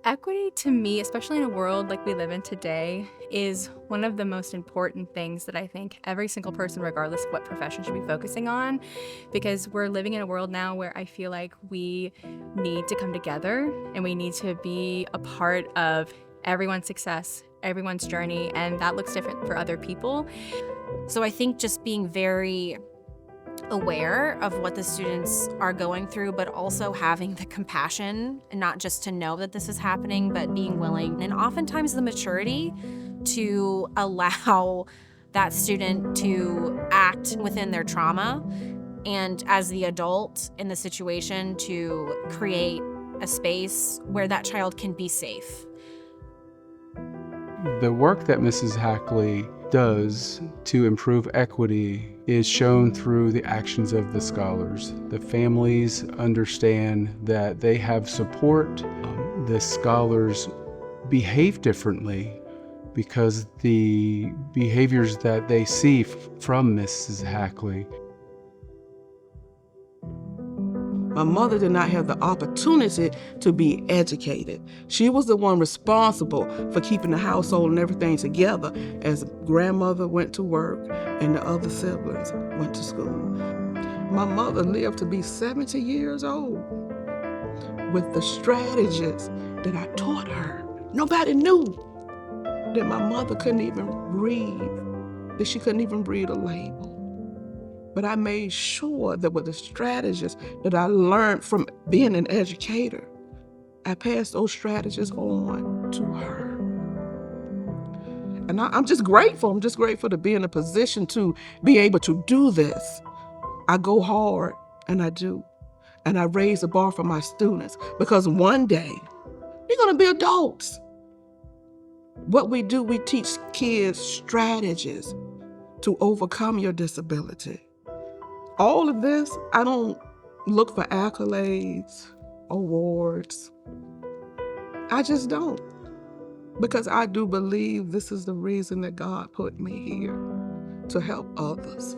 Equity to me, especially in a world like we live in today, is one of the most important things that I think every single person, regardless of what profession, should be focusing on, because we're living in a world now where I feel like we need to come together and we need to be a part of everyone's success, everyone's journey, and that looks different for other people. So I think just being very aware of what the students are going through, but also having the compassion, and not just to know that this is happening, but being willing and oftentimes the maturity to allow that student to act within their trauma, and as the adult in the situation to create a space where that child can be safe. The work that Mrs. Hackley does to improve equity is shown through the actions of the scholars. The families understand that they have support. The scholars behave differently because the behaviors that they see from Mrs. Hackley. My mother did not have the opportunity to be educated. She was the one responsible for keeping the household and everything together as grandmother went to work and the other siblings went to school. My mother lived to be 70 years old with the strategies that I taught her. Nobody knew that my mother couldn't even read, that she couldn't even read a label. But I made sure that with the strategies that I learned from being an educator, I passed those strategies on to her. And I'm just grateful. I'm just grateful to be in a position to be able to do this. I go hard, and I do. And I raise the bar for my students, because one day, they're gonna be adults. What we do, we teach kids strategies to overcome your disability. All of this, I don't look for accolades, awards. I just don't. Because I do believe this is the reason that God put me here, to help others.